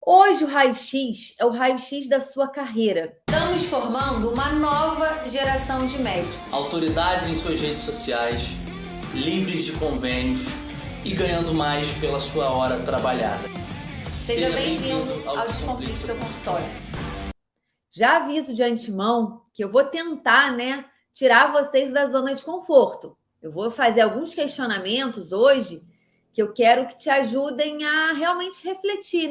Hoje o raio-x é o raio-x da sua carreira. Estamos formando uma nova geração de médicos. Autoridades em suas redes sociais, livres de convênios e ganhando mais pela sua hora trabalhada. Seja bem-vindo ao Descomplique Seu Consultório. Já aviso de antemão que eu vou tentar, tirar vocês da zona de conforto. Eu vou fazer alguns questionamentos hoje que eu quero que te ajudem a realmente refletir,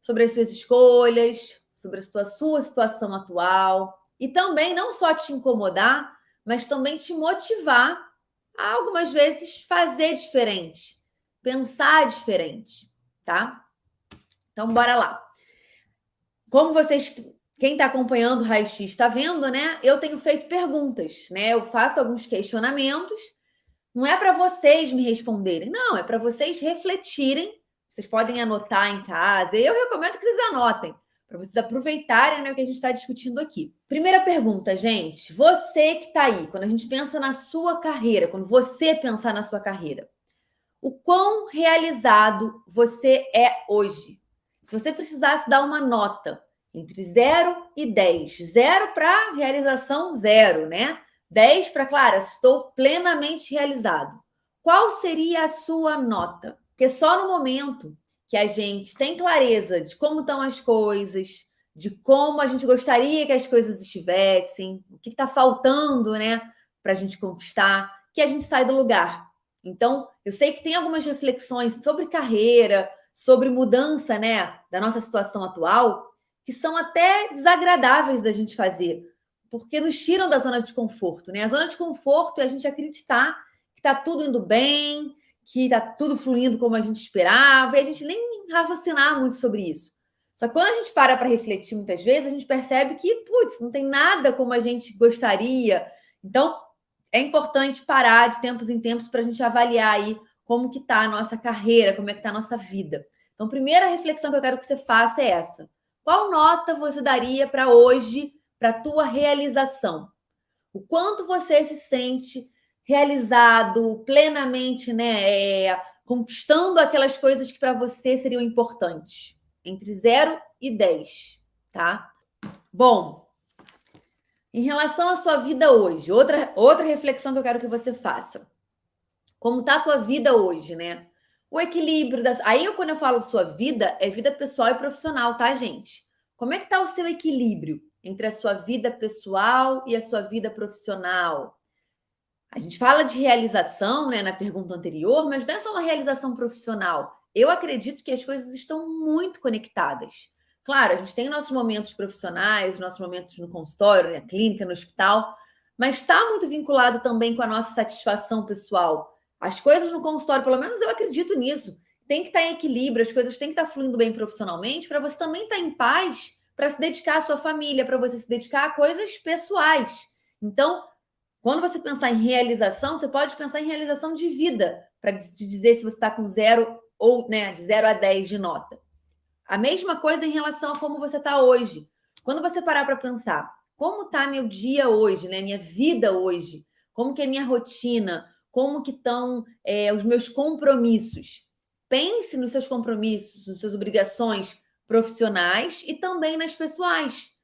sobre as suas escolhas, sobre a sua situação atual e também não só te incomodar, mas também te motivar a algumas vezes fazer diferente, pensar diferente, tá? Então, bora lá. Como vocês, quem está acompanhando o Raio-X está vendo, eu tenho feito perguntas, Eu faço alguns questionamentos. Não é para vocês me responderem, não, é para vocês refletirem. Vocês podem anotar em casa. Eu recomendo que vocês anotem, para vocês aproveitarem o que a gente está discutindo aqui. Primeira pergunta, gente. Você que está aí, quando a gente pensa na sua carreira, quando você pensar na sua carreira, o quão realizado você é hoje? Se você precisasse dar uma nota entre 0 e 10, 0 para realização zero, 10 para, claro, estou plenamente realizado. Qual seria a sua nota? Porque só no momento que a gente tem clareza de como estão as coisas, de como a gente gostaria que as coisas estivessem, o que está faltando, para a gente conquistar, que a gente sai do lugar. Então, eu sei que tem algumas reflexões sobre carreira, sobre mudança, da nossa situação atual, que são até desagradáveis da gente fazer, porque nos tiram da zona de conforto, A zona de conforto é a gente acreditar que está tudo indo bem, que está tudo fluindo como a gente esperava, e a gente nem raciocinar muito sobre isso. Só que quando a gente para refletir muitas vezes, a gente percebe que, putz, não tem nada como a gente gostaria. Então, é importante parar de tempos em tempos para a gente avaliar aí como que está a nossa carreira, como é que está a nossa vida. Então, a primeira reflexão que eu quero que você faça é essa. Qual nota você daria para hoje, para a tua realização? O quanto você se sente realizado, plenamente, conquistando aquelas coisas que para você seriam importantes? Entre 0 e 10, tá? Bom, em relação à sua vida hoje, outra reflexão que eu quero que você faça. Como está a tua vida hoje, O equilíbrio das... Aí, quando eu falo sua vida, é vida pessoal e profissional, tá, gente? Como é que está o seu equilíbrio entre a sua vida pessoal e a sua vida profissional? A gente fala de realização, na pergunta anterior, mas não é só uma realização profissional. Eu acredito que as coisas estão muito conectadas. Claro, a gente tem nossos momentos profissionais, nossos momentos no consultório, na clínica, no hospital, mas está muito vinculado também com a nossa satisfação pessoal. As coisas no consultório, pelo menos eu acredito nisso, tem que estar em equilíbrio, as coisas têm que estar fluindo bem profissionalmente para você também estar em paz, para se dedicar à sua família, para você se dedicar a coisas pessoais. Então, quando você pensar em realização, você pode pensar em realização de vida, para te dizer se você está com 0 ou de 0 a 10 de nota. A mesma coisa em relação a como você está hoje. Quando você parar para pensar, como está meu dia hoje, minha vida hoje, como que é minha rotina, como que estão os meus compromissos. Pense nos seus compromissos, nas suas obrigações profissionais e também nas pessoais.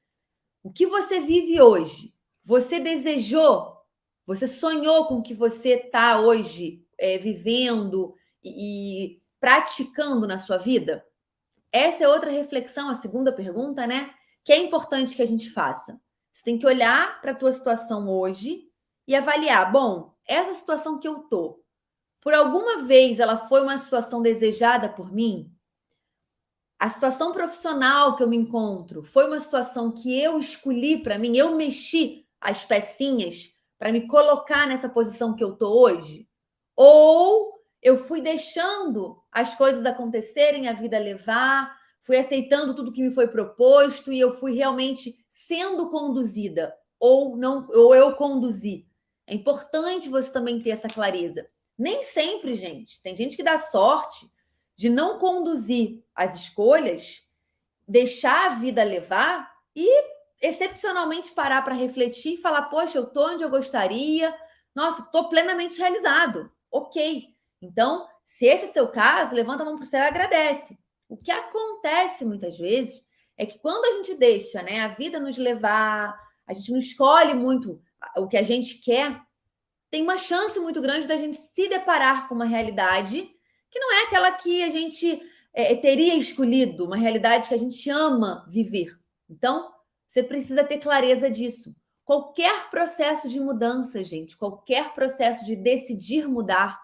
O que você vive hoje? Você desejou? Você sonhou com o que você está hoje vivendo e praticando na sua vida? Essa é outra reflexão, a segunda pergunta, que é importante que a gente faça. Você tem que olhar para a tua situação hoje e avaliar, bom, essa situação que eu tô, por alguma vez ela foi uma situação desejada por mim? A situação profissional que eu me encontro foi uma situação que eu escolhi para mim, eu mexi as pecinhas para me colocar nessa posição que eu tô hoje? Ou eu fui deixando as coisas acontecerem, a vida levar, fui aceitando tudo que me foi proposto e eu fui realmente sendo conduzida ou não, ou eu conduzi? É importante você também ter essa clareza. Nem sempre, gente, tem gente que dá sorte de não conduzir as escolhas, deixar a vida levar e excepcionalmente parar para refletir e falar, poxa, eu tô onde eu gostaria, nossa, tô plenamente realizado. Ok. Então, se esse é seu caso, levanta a mão para o céu e agradece. O que acontece muitas vezes é que quando a gente deixa, né, a vida nos levar, a gente não escolhe muito o que a gente quer, tem uma chance muito grande da gente se deparar com uma realidade que não é aquela que a gente teria escolhido, uma realidade que a gente ama viver. Então, você precisa ter clareza disso. Qualquer processo de mudança, gente, qualquer processo de decidir mudar,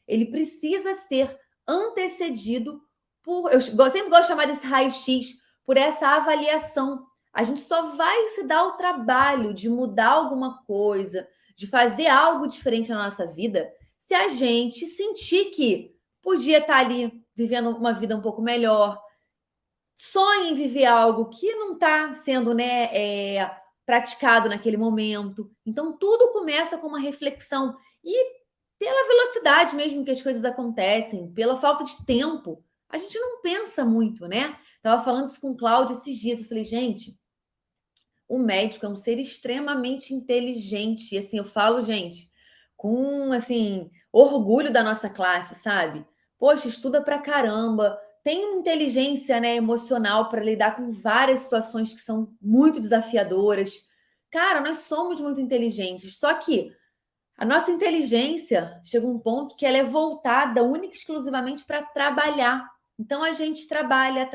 ele precisa ser antecedido por... Eu sempre gosto de chamar desse raio-x, por essa avaliação. A gente só vai se dar o trabalho de mudar alguma coisa, de fazer algo diferente na nossa vida, se a gente sentir que podia estar ali vivendo uma vida um pouco melhor, sonha em viver algo que não está sendo, né, praticado naquele momento. Então, tudo começa com uma reflexão. E pela velocidade mesmo que as coisas acontecem, pela falta de tempo, a gente não pensa muito, né? Estava falando isso com o Cláudio esses dias. Eu falei, gente, o médico é um ser extremamente inteligente. E assim, eu falo, gente, com assim, orgulho da nossa classe, sabe? Poxa, estuda pra caramba, tem uma inteligência, né, emocional para lidar com várias situações que são muito desafiadoras. Cara, nós somos muito inteligentes, só que a nossa inteligência chega a um ponto que ela é voltada única e exclusivamente para trabalhar. Então a gente trabalha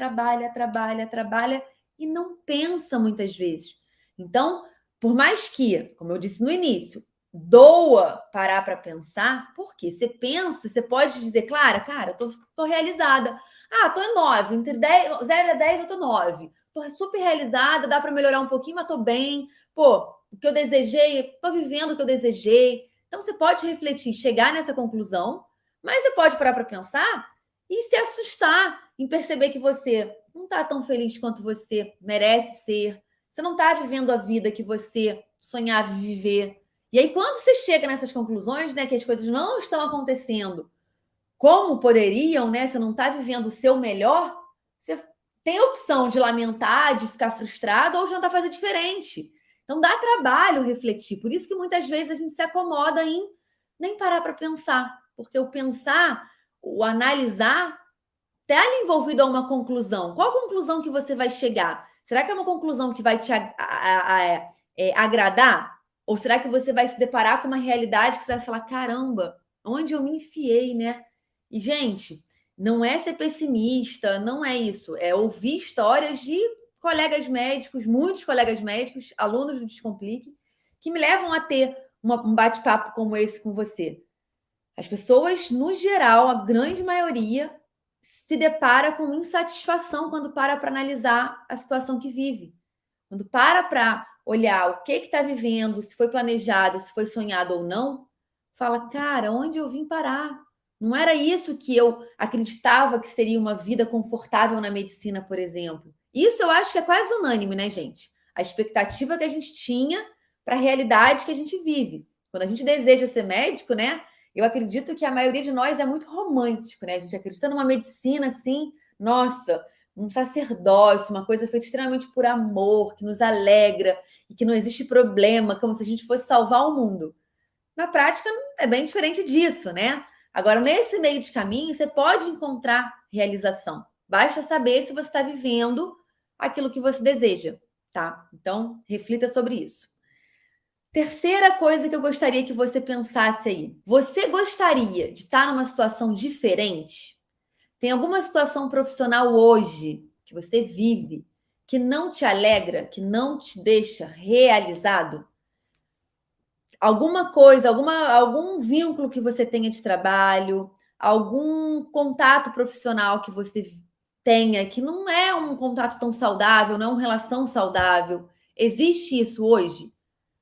e não pensa muitas vezes. Então, por mais que, como eu disse no início, doa parar para pensar, porque você pensa, você pode dizer, Clara, cara, tô realizada. Ah, tô em 9, entre 0 a 10 eu tô 9. Tô super realizada, dá para melhorar um pouquinho, mas tô bem. Pô, o que eu desejei, tô vivendo o que eu desejei. Então você pode refletir, chegar nessa conclusão, mas você pode parar para pensar e se assustar em perceber que você não está tão feliz quanto você merece ser. Você não está vivendo a vida que você sonhava viver. E aí, quando você chega nessas conclusões, né, que as coisas não estão acontecendo como poderiam, né? Você não está vivendo o seu melhor, você tem a opção de lamentar, de ficar frustrado ou de tentar fazer diferente. Então dá trabalho refletir. Por isso que muitas vezes a gente se acomoda em nem parar para pensar, porque o pensar, o analisar, está envolvido a uma conclusão. Qual conclusão que você vai chegar? Será que é uma conclusão que vai te agradar? Ou será que você vai se deparar com uma realidade que você vai falar, caramba, onde eu me enfiei, né? E, gente, não é ser pessimista, não é isso. É ouvir histórias de colegas médicos, muitos colegas médicos, alunos do Descomplique, que me levam a ter um bate-papo como esse com você. As pessoas, no geral, a grande maioria, se depara com insatisfação quando para analisar a situação que vive. Quando para olhar o que está vivendo, se foi planejado, se foi sonhado ou não, fala, cara, onde eu vim parar? Não era isso que eu acreditava que seria uma vida confortável na medicina, por exemplo. Isso eu acho que é quase unânime, né, gente? A expectativa que a gente tinha para a realidade que a gente vive. Quando a gente deseja ser médico, né? Eu acredito que a maioria de nós é muito romântico, né? A gente acredita numa medicina assim, nossa, um sacerdócio, uma coisa feita extremamente por amor, que nos alegra e que não existe problema, como se a gente fosse salvar o mundo. Na prática, é bem diferente disso, né? Agora, nesse meio de caminho, você pode encontrar realização. Basta saber se você está vivendo aquilo que você deseja, tá? Então, reflita sobre isso. Terceira coisa que eu gostaria que você pensasse aí. Você gostaria de estar numa situação diferente? Tem alguma situação profissional hoje que você vive que não te alegra, que não te deixa realizado? Alguma coisa, algum vínculo que você tenha de trabalho, algum contato profissional que você tenha, que não é um contato tão saudável, não é uma relação saudável. Existe isso hoje?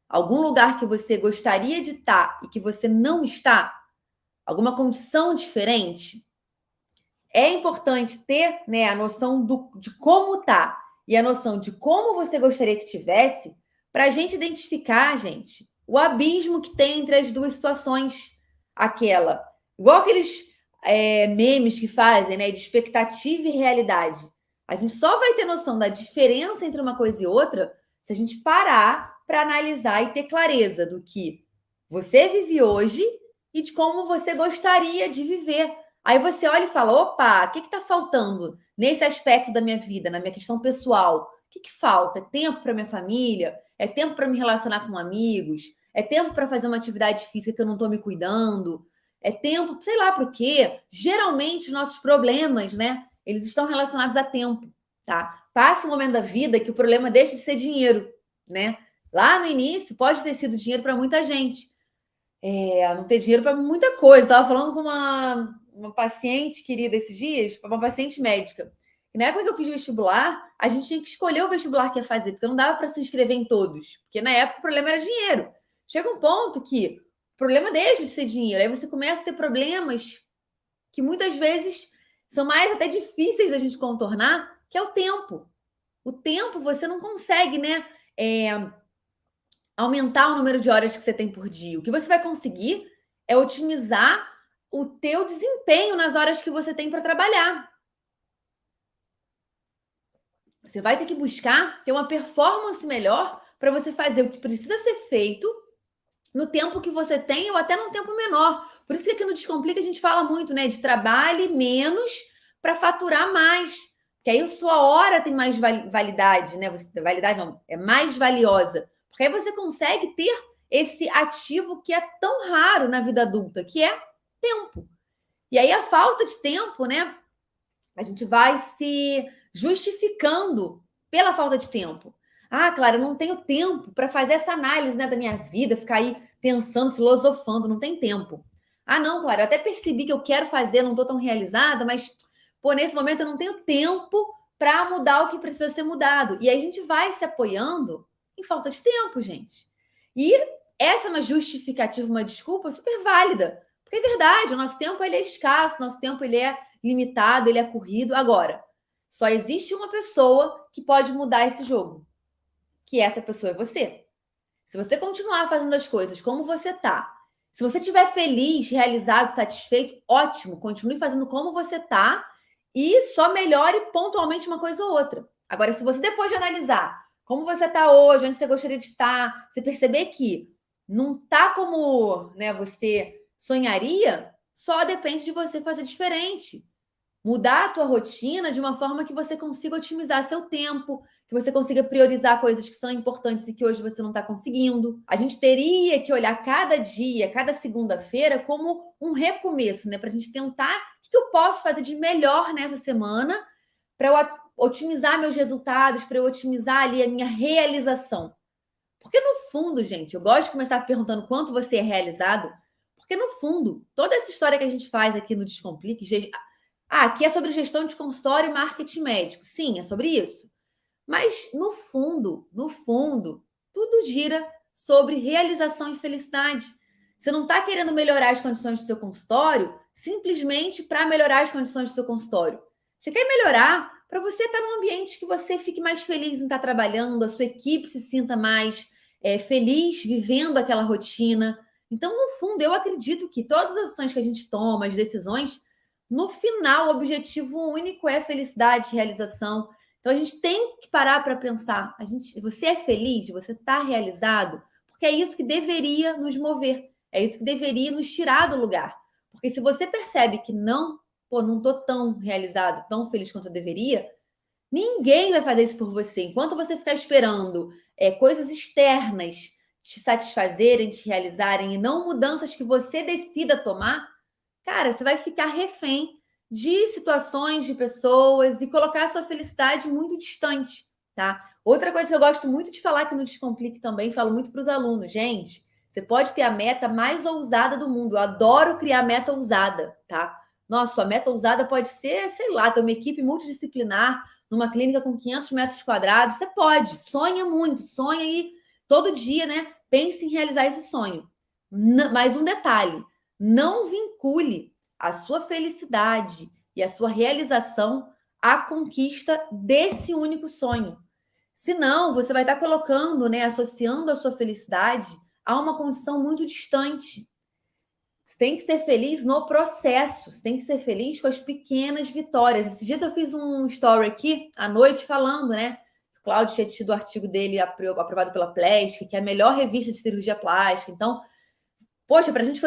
Algum lugar que você gostaria de estar e que você não está? Alguma condição diferente? É importante ter, né, a noção de como tá e a noção de como você gostaria que tivesse para a gente identificar, gente, o abismo que tem entre as duas situações. Aquela, igual aqueles memes que fazem, né, de expectativa e realidade. A gente só vai ter noção da diferença entre uma coisa e outra se a gente parar para analisar e ter clareza do que você vive hoje e de como você gostaria de viver. Aí você olha e fala, opa, o que está faltando nesse aspecto da minha vida, na minha questão pessoal? O que falta? É tempo para minha família? É tempo para me relacionar com amigos? É tempo para fazer uma atividade física que eu não estou me cuidando? É tempo, sei lá para o quê? Geralmente, os nossos problemas, né? Eles estão relacionados a tempo, tá? Passa um momento da vida que o problema deixa de ser dinheiro, né? Lá no início, pode ter sido dinheiro para muita gente. Não ter dinheiro para muita coisa. Estava falando com uma paciente querida esses dias, uma paciente médica. E na época que eu fiz vestibular, a gente tinha que escolher o vestibular que ia fazer, porque não dava para se inscrever em todos. Porque na época o problema era dinheiro. Chega um ponto que o problema deixa de ser dinheiro. Aí você começa a ter problemas que muitas vezes são mais até difíceis da gente contornar, que é o tempo. O tempo você não consegue, né? Aumentar o número de horas que você tem por dia. O que você vai conseguir é otimizar o teu desempenho nas horas que você tem para trabalhar. Você vai ter que buscar ter uma performance melhor para você fazer o que precisa ser feito no tempo que você tem ou até num tempo menor. Por isso que aqui no Descomplica a gente fala muito, né, de trabalhe menos para faturar mais. Porque aí a sua hora tem mais validade, né? Validade não, é mais valiosa. Porque aí você consegue ter esse ativo que é tão raro na vida adulta, que é tempo. E aí a falta de tempo, né? A gente vai se justificando pela falta de tempo. Ah, Clara, eu não tenho tempo para fazer essa análise, né, da minha vida, ficar aí pensando, filosofando, não tem tempo. Ah, não, Clara, eu até percebi que eu quero fazer, não estou tão realizada, mas, pô, nesse momento eu não tenho tempo para mudar o que precisa ser mudado. E aí a gente vai se apoiando em falta de tempo, gente. E essa é uma justificativa, uma desculpa super válida. Porque é verdade, o nosso tempo ele é escasso, o nosso tempo ele é limitado, ele é corrido. Agora, só existe uma pessoa que pode mudar esse jogo, que essa pessoa é você. Se você continuar fazendo as coisas como você tá, se você estiver feliz, realizado, satisfeito, ótimo, continue fazendo como você tá e só melhore pontualmente uma coisa ou outra. Agora, se você depois de analisar como você tá hoje, onde você gostaria de estar, você perceber que não tá como, né, você sonharia, só depende de você fazer diferente. Mudar a tua rotina de uma forma que você consiga otimizar seu tempo, que você consiga priorizar coisas que são importantes e que hoje você não está conseguindo. A gente teria que olhar cada dia, cada segunda-feira, como um recomeço, né? Para a gente tentar o que eu posso fazer de melhor nessa semana para eu otimizar meus resultados, para eu otimizar ali a minha realização. Porque no fundo, gente, eu gosto de começar perguntando quanto você é realizado, porque no fundo, toda essa história que a gente faz aqui no Descomplique, aqui é sobre gestão de consultório e marketing médico. Sim, é sobre isso. Mas, no fundo, tudo gira sobre realização e felicidade. Você não está querendo melhorar as condições do seu consultório simplesmente para melhorar as condições do seu consultório. Você quer melhorar para você estar num ambiente que você fique mais feliz em estar trabalhando, a sua equipe se sinta mais feliz vivendo aquela rotina. Então, no fundo, eu acredito que todas as ações que a gente toma, as decisões, no final, o objetivo único é felicidade, realização. Então, a gente tem que parar para pensar. Você é feliz? Você está realizado? Porque é isso que deveria nos mover. É isso que deveria nos tirar do lugar. Porque se você percebe que não estou tão realizado, tão feliz quanto eu deveria, ninguém vai fazer isso por você. Enquanto você ficar esperando coisas externas te satisfazerem, te realizarem, e não mudanças que você decida tomar, cara, você vai ficar refém de situações, de pessoas e colocar a sua felicidade muito distante, tá? Outra coisa que eu gosto muito de falar aqui no Descomplique também, falo muito para os alunos, gente, você pode ter a meta mais ousada do mundo. Eu adoro criar meta ousada, tá? Nossa, sua meta ousada pode ser, sei lá, ter uma equipe multidisciplinar numa clínica com 500 metros quadrados. Você pode, sonha muito, sonha e todo dia, né? Pense em realizar esse sonho. Mais um detalhe, não vincule a sua felicidade e a sua realização à conquista desse único sonho. Senão, você vai estar colocando, né, associando a sua felicidade a uma condição muito distante. Você tem que ser feliz no processo, você tem que ser feliz com as pequenas vitórias. Esses dias eu fiz um story aqui à noite falando, né? O Cláudio tinha tido o artigo dele aprovado pela Plástica, que é a melhor revista de cirurgia plástica. Então, poxa, pra gente,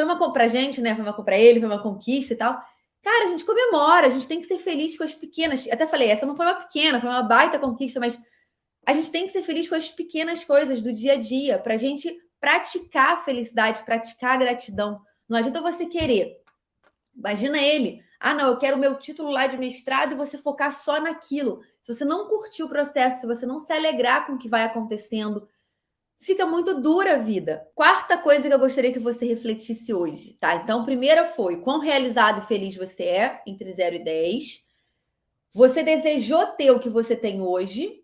né? Foi uma conquista e tal. Cara, a gente comemora, a gente tem que ser feliz com as pequenas. Até falei, essa não foi uma pequena, foi uma baita conquista, mas a gente tem que ser feliz com as pequenas coisas do dia a dia, para a gente praticar a felicidade, praticar a gratidão. Não adianta você querer. Imagina ele. Ah, não, eu quero o meu título lá de mestrado e você focar só naquilo. Se você não curtir o processo, se você não se alegrar com o que vai acontecendo, fica muito dura a vida. Quarta coisa que eu gostaria que você refletisse hoje, tá? Então, primeira foi quão realizado e feliz você é, entre 0 e 10. Você desejou ter o que você tem hoje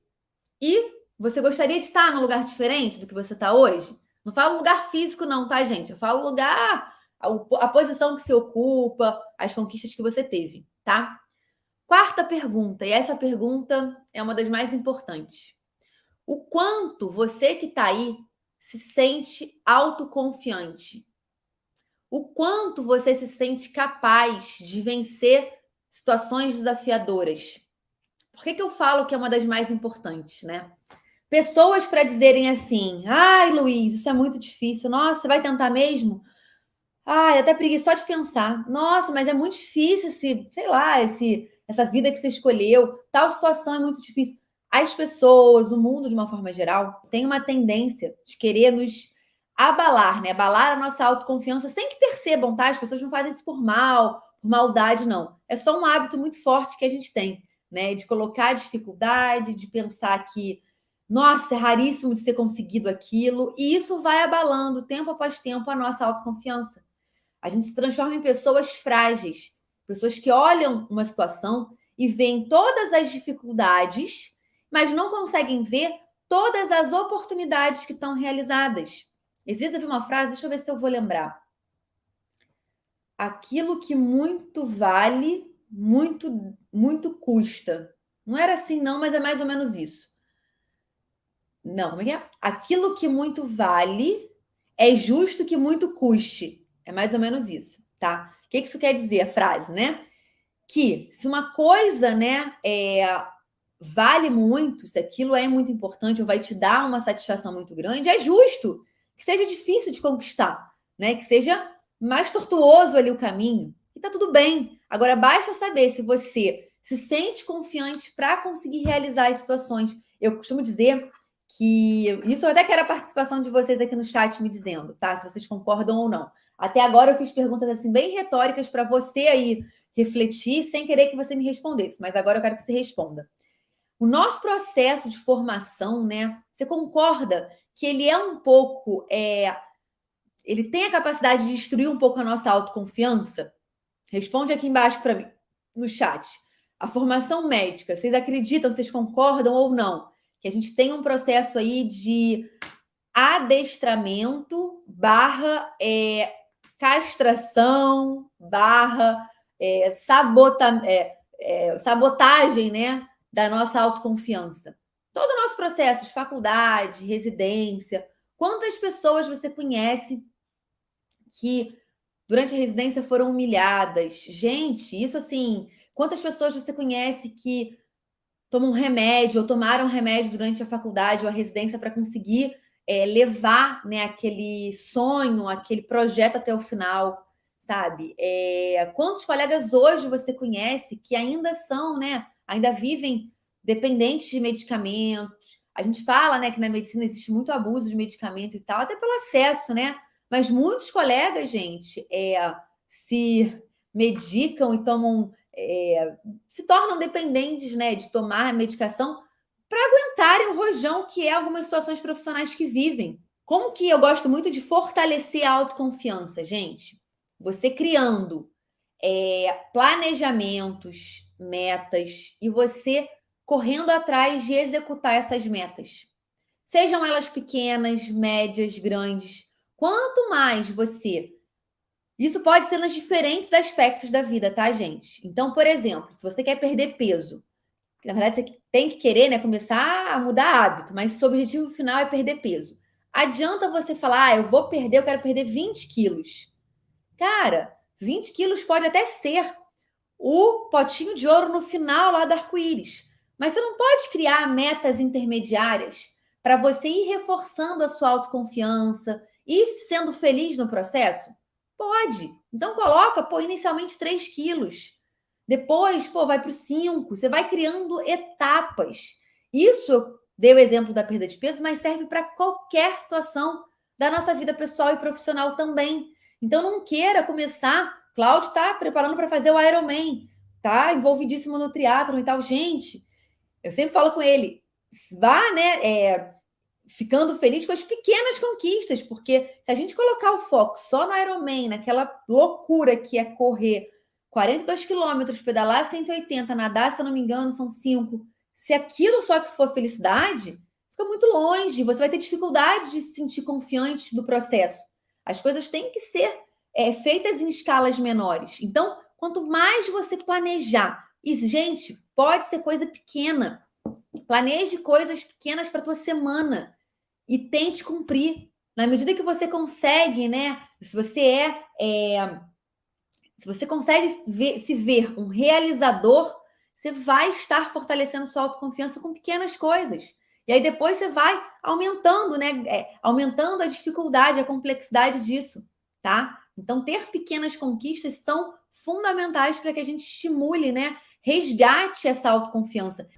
e você gostaria de estar num lugar diferente do que você está hoje? Não falo lugar físico não, tá, gente? Eu falo lugar, a posição que você ocupa, as conquistas que você teve, tá? Quarta pergunta, e essa pergunta é uma das mais importantes. O quanto você que está aí se sente autoconfiante? O quanto você se sente capaz de vencer situações desafiadoras? Por que eu falo que é uma das mais importantes, né? Pessoas para dizerem assim, ai, Luiz, isso é muito difícil. Nossa, você vai tentar mesmo? Ai, até preguiça só de pensar. Nossa, mas é muito difícil essa vida que você escolheu. Tal situação é muito difícil. As pessoas, o mundo de uma forma geral, tem uma tendência de querer nos abalar, né? Abalar a nossa autoconfiança sem que percebam, tá? As pessoas não fazem isso por mal, por maldade, não. É só um hábito muito forte que a gente tem, né? De colocar dificuldade, de pensar que, nossa, é raríssimo de ser conseguido aquilo, e isso vai abalando, tempo após tempo, a nossa autoconfiança. A gente se transforma em pessoas frágeis, pessoas que olham uma situação e veem todas as dificuldades, mas não conseguem ver todas as oportunidades que estão realizadas. Esses dias eu vi uma frase, deixa eu ver se eu vou lembrar. Aquilo que muito vale, muito custa. Não era assim não, mas é mais ou menos isso. Não, como é que é? Aquilo que muito vale, é justo que muito custe. É mais ou menos isso, tá? O que isso quer dizer, a frase, né? Que se uma coisa, né, vale muito, se aquilo é muito importante ou vai te dar uma satisfação muito grande, é justo que seja difícil de conquistar, né? Que seja mais tortuoso ali o caminho. E tá tudo bem. Agora, basta saber se você se sente confiante para conseguir realizar as situações. Eu costumo dizer que isso eu até quero a participação de vocês aqui no chat me dizendo, tá? Se vocês concordam ou não. Até agora eu fiz perguntas assim bem retóricas para você aí refletir sem querer que você me respondesse, mas agora eu quero que você responda. O nosso processo de formação, né? Você concorda que ele é um pouco, ele tem a capacidade de destruir um pouco a nossa autoconfiança? Responde aqui embaixo para mim, no chat. A formação médica, vocês acreditam, vocês concordam ou não? Que a gente tem um processo aí de adestramento barra castração barra sabotagem, né, da nossa autoconfiança. Todo o nosso processo de faculdade, residência, quantas pessoas você conhece que durante a residência foram humilhadas? Gente, isso assim, quantas pessoas você conhece que tomam um remédio ou tomaram remédio durante a faculdade ou a residência para conseguir levar, né, aquele sonho, aquele projeto até o final, sabe? Quantos colegas hoje você conhece que ainda são, né, ainda vivem dependentes de medicamentos? A gente fala, né, que na medicina existe muito abuso de medicamento e tal, até pelo acesso, né? Mas muitos colegas, gente, se medicam e tomam, se tornam dependentes, né, de tomar medicação para aguentarem o rojão que é algumas situações profissionais que vivem. Como que eu gosto muito de fortalecer a autoconfiança, gente? Você criando planejamentos, metas e você correndo atrás de executar essas metas. Sejam elas pequenas, médias, grandes. Quanto mais você... Isso pode ser nos diferentes aspectos da vida, tá, gente? Então, por exemplo, se você quer perder peso, na verdade, você tem que querer, né, começar a mudar hábito, mas seu objetivo final é perder peso. Adianta você falar, eu quero perder 20 quilos. Cara, 20 quilos pode até ser o potinho de ouro no final lá do arco-íris. Mas você não pode criar metas intermediárias para você ir reforçando a sua autoconfiança e sendo feliz no processo? Pode. Então coloca, inicialmente 3 quilos. Depois, vai para os 5. Você vai criando etapas. Isso eu dei o exemplo da perda de peso, mas serve para qualquer situação da nossa vida pessoal e profissional também. Então não queira começar. Cláudio está preparando para fazer o Ironman, tá envolvidíssimo no triatlon e tal. Gente, eu sempre falo com ele, vá, né, ficando feliz com as pequenas conquistas, porque se a gente colocar o foco só no Ironman, naquela loucura que é correr 42 quilômetros, pedalar 180, nadar, se eu não me engano, são 5. Se aquilo só que for felicidade, fica muito longe. Você vai ter dificuldade de se sentir confiante do processo. As coisas têm que ser feitas em escalas menores. Então, quanto mais você planejar, e, gente, pode ser coisa pequena. Planeje coisas pequenas para a tua semana e tente cumprir. Na medida que você consegue, né? Se você consegue se ver um realizador, você vai estar fortalecendo sua autoconfiança com pequenas coisas. E aí depois você vai aumentando, né? Aumentando a dificuldade, a complexidade disso, tá? Então, ter pequenas conquistas são fundamentais para que a gente estimule, né? Resgate essa autoconfiança.